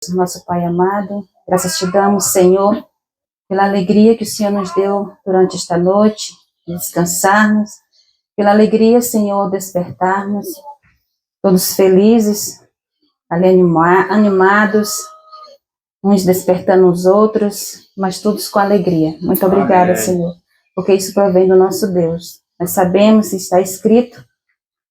Deus, nosso Pai amado, graças te damos, Senhor, pela alegria que o Senhor nos deu durante esta noite, de descansarmos, pela alegria, Senhor, despertarmos, todos felizes, ali animados, uns despertando os outros, mas todos com alegria. Muito obrigada, Senhor, porque isso provém do nosso Deus. Nós sabemos, está escrito,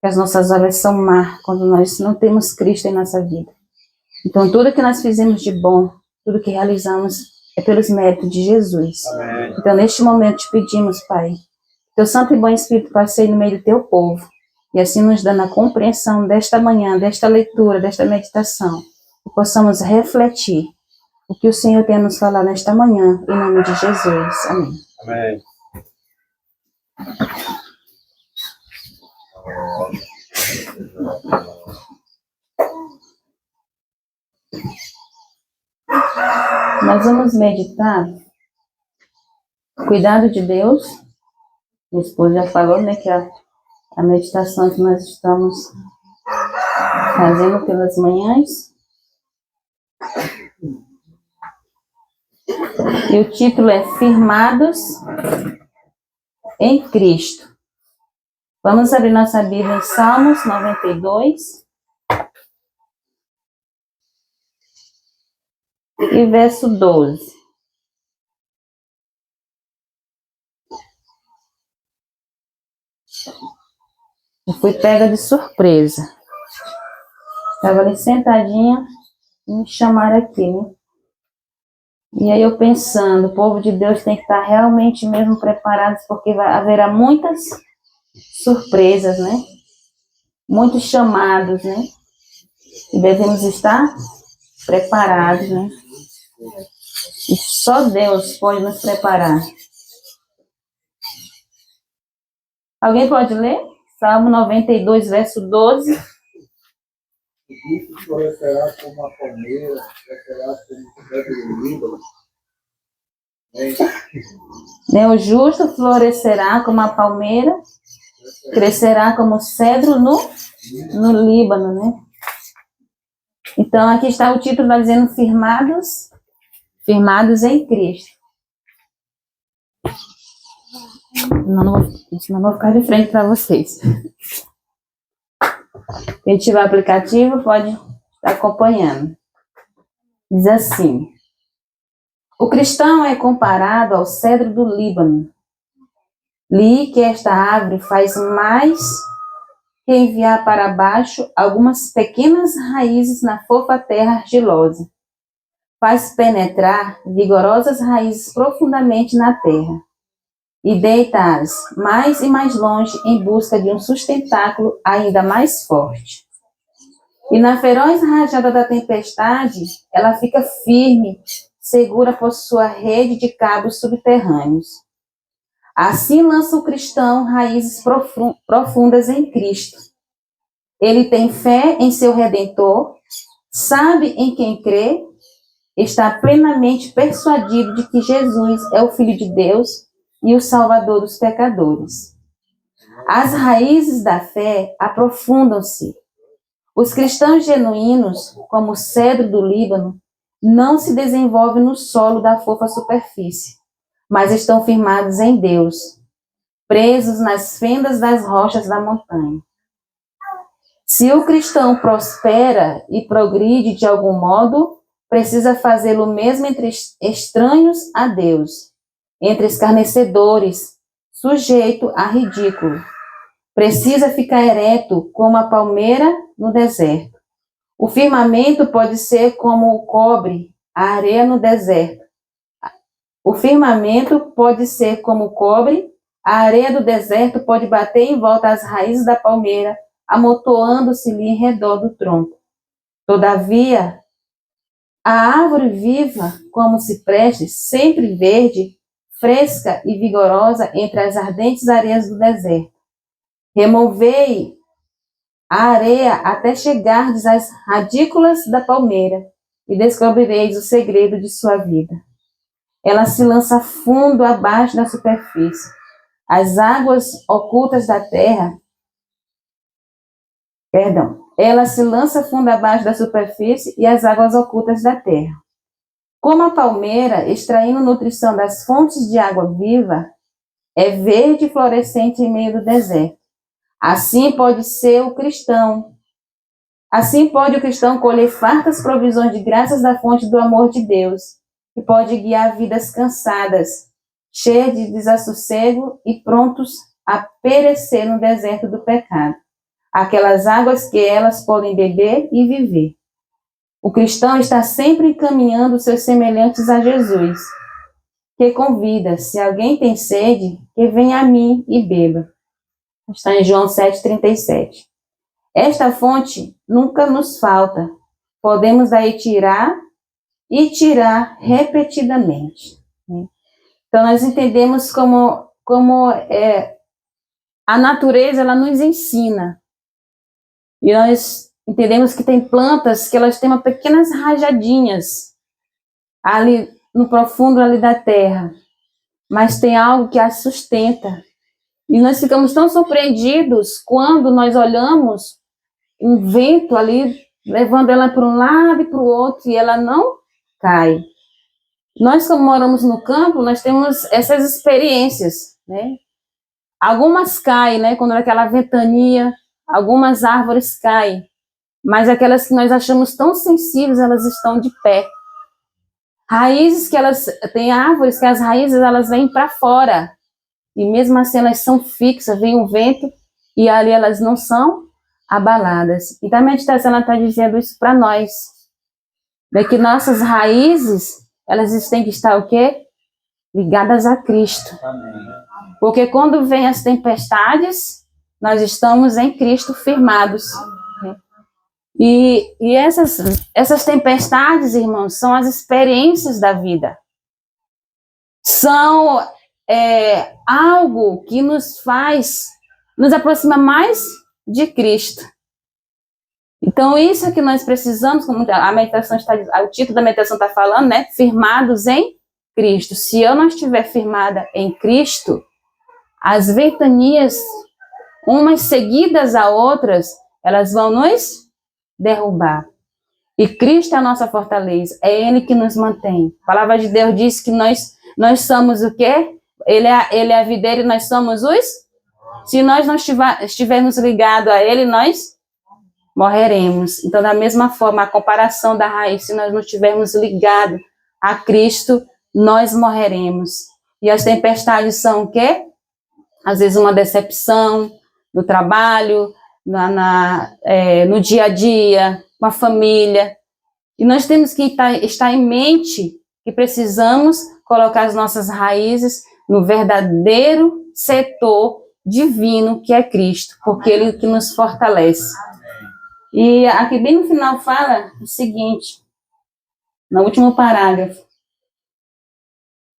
que as nossas obras são má quando nós não temos Cristo em nossa vida. Então, tudo que nós fizemos de bom, tudo que realizamos, é pelos méritos de Jesus. Amém. Então, neste momento, te pedimos, Pai, teu Santo e bom Espírito passeie no meio do teu povo, e assim nos dando a compreensão desta manhã, desta leitura, desta meditação, que possamos refletir o que o Senhor tem a nos falar nesta manhã, em nome de Jesus. Amém. Amém. Nós vamos meditar cuidado de Deus. Minha esposa já falou, né, que a meditação que nós estamos fazendo pelas manhãs. E o título é Firmados em Cristo. Vamos abrir nossa Bíblia em Salmos 92. E verso 12. Eu fui pega de surpresa. Estava ali sentadinha e me chamaram aqui, né? E aí eu pensando, o povo de Deus tem que estar realmente mesmo preparados, porque haverá muitas surpresas, né? Muitos chamados, né? E devemos estar preparados, né? E só Deus pode nos preparar. Alguém pode ler? Salmo 92, verso 12. O justo florescerá como a palmeira, crescerá como o cedro do Líbano. O justo florescerá como a palmeira, crescerá como o cedro no Líbano, né? Então, aqui está o título, está dizendo firmados em Cristo. Não vou ficar de frente para vocês. Quem tiver aplicativo pode estar acompanhando. Diz assim: o cristão é comparado ao cedro do Líbano. Li que esta árvore faz mais que enviar para baixo algumas pequenas raízes na fofa terra argilosa. Faz penetrar vigorosas raízes profundamente na terra e deita-as mais e mais longe em busca de um sustentáculo ainda mais forte. E na feroz rajada da tempestade, ela fica firme, segura por sua rede de cabos subterrâneos. Assim lança o cristão raízes profundas em Cristo. Ele tem fé em seu Redentor, sabe em quem crê, está plenamente persuadido de que Jesus é o Filho de Deus e o Salvador dos pecadores. As raízes da fé aprofundam-se. Os cristãos genuínos, como o cedro do Líbano, não se desenvolvem no solo da fofa superfície, mas estão firmados em Deus, presos nas fendas das rochas da montanha. Se o cristão prospera e progride de algum modo, precisa fazê-lo mesmo entre estranhos a Deus, entre escarnecedores, sujeito a ridículo. Precisa ficar ereto como a palmeira no deserto. O firmamento pode ser como o cobre, a areia no deserto. O firmamento pode ser como o cobre, a areia do deserto pode bater em volta às raízes da palmeira, amontoando-se-lhe em redor do tronco. Todavia, a árvore viva, como o cipreste, sempre verde, fresca e vigorosa entre as ardentes areias do deserto. Removei a areia até chegardes às radículas da palmeira e descobrireis o segredo de sua vida. Ela se lança fundo abaixo da superfície. As águas ocultas da terra, ela se lança fundo abaixo da superfície e as águas ocultas da terra. Como a palmeira, extraindo nutrição das fontes de água viva, é verde e florescente em meio do deserto. Assim pode o cristão colher fartas provisões de graças da fonte do amor de Deus, que pode guiar vidas cansadas, cheias de desassossego e prontos a perecer no deserto do pecado. Aquelas águas que elas podem beber e viver. O cristão está sempre encaminhando seus semelhantes a Jesus, que convida, se alguém tem sede, que venha a mim e beba. Está em João 7,37. Esta fonte nunca nos falta. Podemos daí tirar e tirar repetidamente. Então, nós entendemos como a natureza ela nos ensina. E nós entendemos que tem plantas que elas têm pequenas rajadinhas ali no profundo ali da terra, mas tem algo que as sustenta. E nós ficamos tão surpreendidos quando nós olhamos um vento ali levando ela para um lado e para o outro e ela não cai. Nós, como moramos no campo, nós temos essas experiências, né? Algumas caem, né? Quando é aquela ventania, algumas árvores caem, mas aquelas que nós achamos tão sensíveis, elas estão de pé. Raízes que elas têm árvores que as raízes elas vêm para fora e mesmo assim elas são fixas, vem um vento e ali elas não são abaladas. E a meditação ela está dizendo isso para nós, né? Que nossas raízes elas têm que estar o quê? Ligadas a Cristo. Porque quando vem as tempestades, nós estamos em Cristo firmados. E essas tempestades, irmãos, são as experiências da vida. São algo que nos aproxima mais de Cristo. Então, isso é que nós precisamos, como a meditação o título da meditação está falando, né? Firmados em Cristo. Se eu não estiver firmada em Cristo, as ventanias, umas seguidas a outras, elas vão nos derrubar. E Cristo é a nossa fortaleza, é Ele que nos mantém. A palavra de Deus diz que nós somos o quê? Ele é a videira e nós somos os... Se nós não estivermos ligados a Ele, nós morreremos. Então, da mesma forma, a comparação da raiz, se nós não estivermos ligados a Cristo, nós morreremos. E as tempestades são o quê? Às vezes uma decepção no trabalho, no dia a dia, com a família. E nós temos que estar em mente que precisamos colocar as nossas raízes no verdadeiro setor divino que é Cristo, porque Ele que nos fortalece. E aqui bem no final fala o seguinte, no último parágrafo,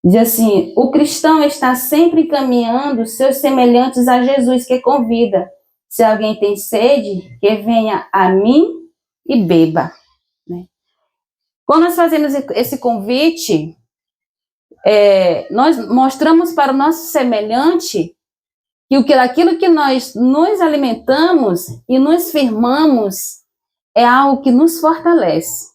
diz assim: o cristão está sempre encaminhando seus semelhantes a Jesus, que convida, se alguém tem sede, que venha a mim e beba. Né? Quando nós fazemos esse convite, nós mostramos para o nosso semelhante que aquilo que nós nos alimentamos e nos firmamos é algo que nos fortalece.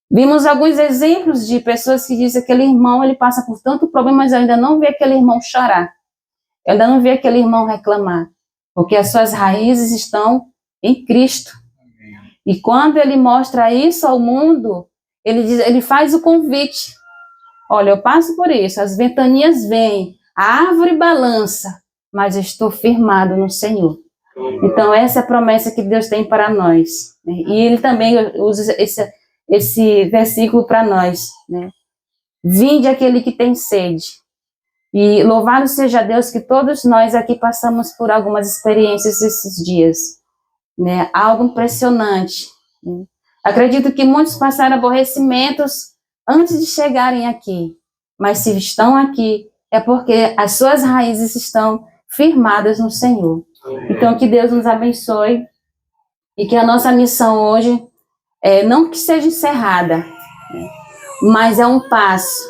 Vimos alguns exemplos de pessoas que dizem que aquele irmão ele passa por tanto problema, mas eu ainda não vi aquele irmão chorar. Eu ainda não vi aquele irmão reclamar, porque as suas raízes estão em Cristo. E quando ele mostra isso ao mundo, ele faz o convite. Olha, eu passo por isso, as ventanias vêm, a árvore balança, mas eu estou firmado no Senhor. Então, essa é a promessa que Deus tem para nós. Né? E Ele também usa esse versículo para nós. Né? Vinde aquele que tem sede. E louvado seja Deus que todos nós aqui passamos por algumas experiências esses dias. Né? Algo impressionante. Né? Acredito que muitos passaram aborrecimentos antes de chegarem aqui. Mas se estão aqui, é porque as suas raízes estão firmadas no Senhor. Então, que Deus nos abençoe e que a nossa missão hoje não que seja encerrada, mas é um passo,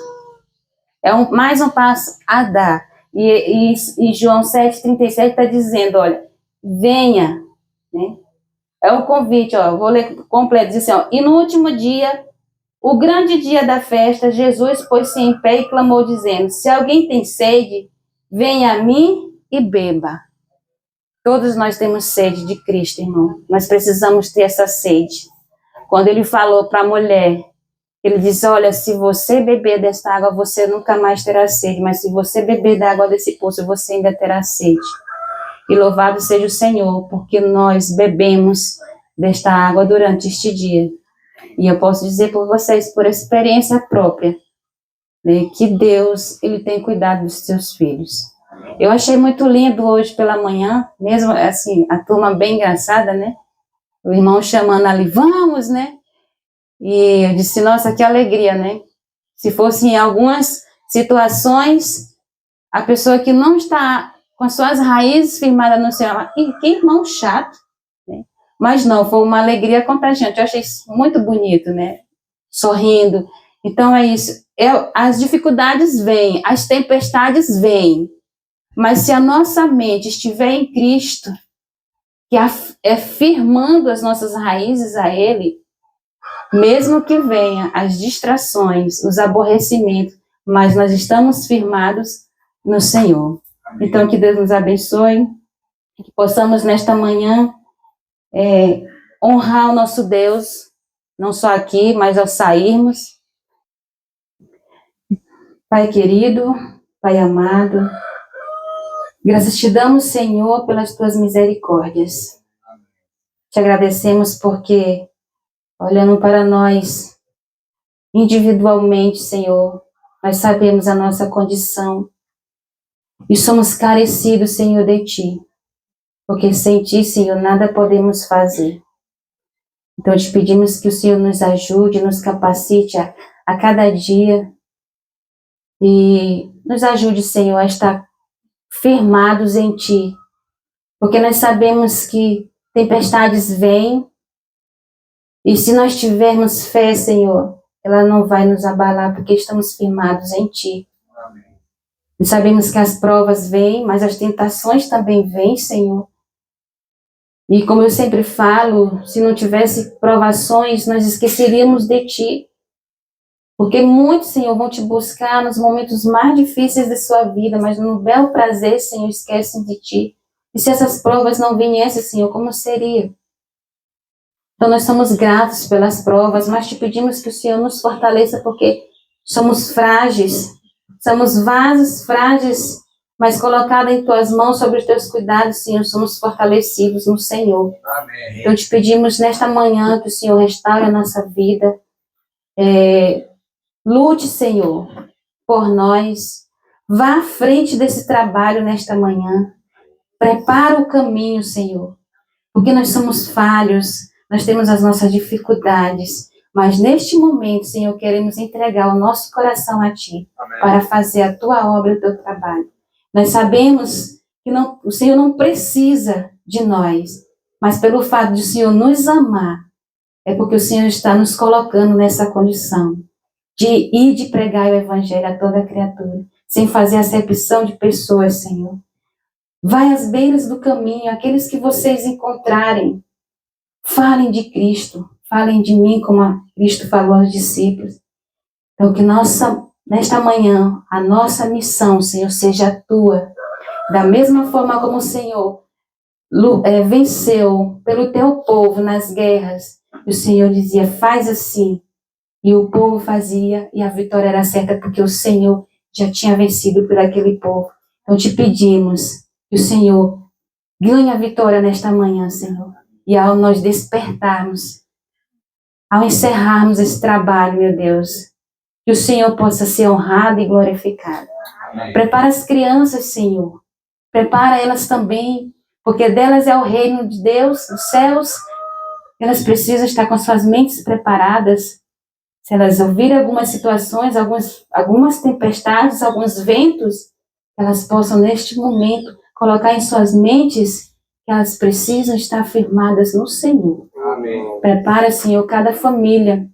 mais um passo a dar. E João 7,37 está dizendo, olha, venha, né? É um convite, ó, vou ler completo, diz assim, ó, e no último dia, o grande dia da festa, Jesus pôs-se em pé e clamou, dizendo, se alguém tem sede, venha a mim e beba. Todos nós temos sede de Cristo, irmão. Nós precisamos ter essa sede. Quando ele falou para a mulher, ele disse, olha, se você beber desta água, você nunca mais terá sede, mas se você beber da água desse poço, você ainda terá sede. E louvado seja o Senhor, porque nós bebemos desta água durante este dia. E eu posso dizer por vocês, por experiência própria, né, que Deus, ele tem cuidado dos seus filhos. Eu achei muito lindo hoje pela manhã, mesmo assim, a turma bem engraçada, né? O irmão chamando ali, vamos, né? E eu disse, nossa, que alegria, né? Se fosse em algumas situações, a pessoa que não está com as suas raízes firmadas no Senhor, que irmão chato, né? Mas não, foi uma alegria contagiante. Eu achei isso muito bonito, né? Sorrindo. Então é isso. As dificuldades vêm, as tempestades vêm, mas se a nossa mente estiver em Cristo, que é firmando as nossas raízes a Ele, mesmo que venham as distrações, os aborrecimentos, mas nós estamos firmados no Senhor. Então, que Deus nos abençoe, que possamos nesta manhã honrar o nosso Deus, não só aqui, mas ao sairmos. Pai querido, Pai amado, graças te damos, Senhor, pelas tuas misericórdias. Te agradecemos porque, olhando para nós individualmente, Senhor, nós sabemos a nossa condição e somos carecidos, Senhor, de Ti, porque sem Ti, Senhor, nada podemos fazer. Então, te pedimos que o Senhor nos ajude, nos capacite a cada dia e nos ajude, Senhor, a estar firmados em Ti, porque nós sabemos que tempestades vêm e se nós tivermos fé, Senhor, ela não vai nos abalar, porque estamos firmados em Ti. Amém. Nós sabemos que as provas vêm, mas as tentações também vêm, Senhor. E como eu sempre falo, se não tivesse provações, nós esqueceríamos de Ti. Porque muitos, Senhor, vão Te buscar nos momentos mais difíceis de sua vida, mas no belo prazer, Senhor, esquecem de Ti. E se essas provas não viessem, Senhor, como seria? Então, nós somos gratos pelas provas, mas te pedimos que o Senhor nos fortaleça, porque somos frágeis, somos vasos frágeis, mas colocados em tuas mãos, sobre os teus cuidados, Senhor, somos fortalecidos no Senhor. Amém. Então, te pedimos nesta manhã que o Senhor restaure a nossa vida. Lute, Senhor, por nós. Vá à frente desse trabalho nesta manhã. Prepara o caminho, Senhor, porque nós somos falhos. Nós temos as nossas dificuldades, mas neste momento, Senhor, queremos entregar o nosso coração a Ti. Amém. Para fazer a Tua obra e o Teu trabalho. Nós sabemos que o Senhor não precisa de nós, mas pelo fato de o Senhor nos amar, é porque o Senhor está nos colocando nessa condição de ir de pregar o Evangelho a toda criatura, sem fazer acepção de pessoas, Senhor. Vai às beiras do caminho, aqueles que vocês encontrarem, falem de Cristo, falem de mim, como Cristo falou aos discípulos. Então, que nesta manhã, a nossa missão, Senhor, seja a Tua. Da mesma forma como o Senhor venceu pelo Teu povo nas guerras, o Senhor dizia, faz assim. E o povo fazia, e a vitória era certa, porque o Senhor já tinha vencido por aquele povo. Então, te pedimos que o Senhor ganhe a vitória nesta manhã, Senhor. E ao nós despertarmos, ao encerrarmos esse trabalho, meu Deus, que o Senhor possa ser honrado e glorificado. Amém. Prepara as crianças, Senhor. Prepara elas também, porque delas é o reino de Deus, os céus. Elas precisam estar com suas mentes preparadas. Se elas ouvirem algumas situações, algumas tempestades, alguns ventos, elas possam, neste momento, colocar em suas mentes que elas precisam estar firmadas no Senhor. Amém. Prepara, Senhor, cada família.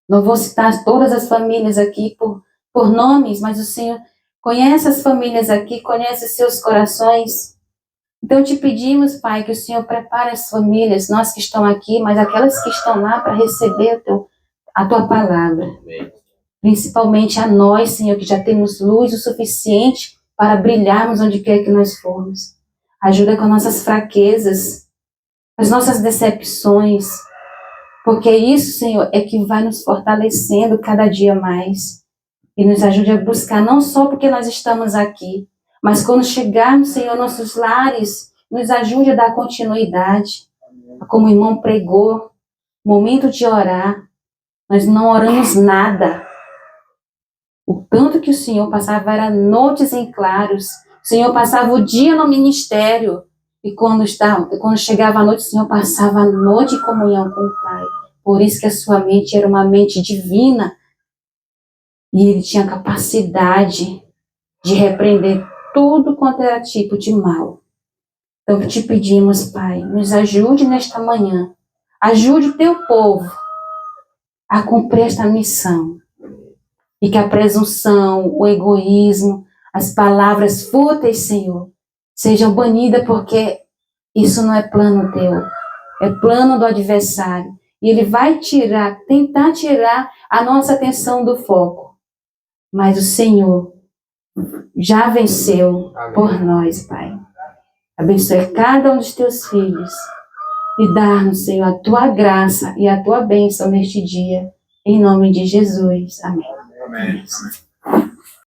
Não vou citar todas as famílias aqui por nomes, mas o Senhor conhece as famílias aqui, conhece seus corações. Então te pedimos, Pai, que o Senhor prepare as famílias, nós que estamos aqui, mas aquelas que estão lá para receber a tua palavra. Principalmente a nós, Senhor, que já temos luz o suficiente para brilharmos onde quer que nós formos. Ajuda com nossas fraquezas, as nossas decepções, porque isso, Senhor, é que vai nos fortalecendo cada dia mais. E nos ajude a buscar, não só porque nós estamos aqui, mas quando chegarmos, Senhor, nossos lares, nos ajude a dar continuidade. Como o irmão pregou, momento de orar, nós não oramos nada. O tanto que o Senhor passava era noites em claros. O Senhor passava o dia no ministério. E quando chegava a noite, o Senhor passava a noite em comunhão com o Pai. Por isso que a sua mente era uma mente divina. E ele tinha capacidade de repreender tudo quanto era tipo de mal. Então te pedimos, Pai, nos ajude nesta manhã. Ajude o teu povo a cumprir esta missão. E que a presunção, o egoísmo, as palavras fúteis, Senhor, sejam banidas, porque isso não é plano teu, é plano do adversário. E ele vai tentar tirar a nossa atenção do foco. Mas o Senhor já venceu por nós, Pai. Abençoe cada um dos teus filhos e dar-nos, Senhor, a tua graça e a tua bênção neste dia. Em nome de Jesus. Amém. Amém.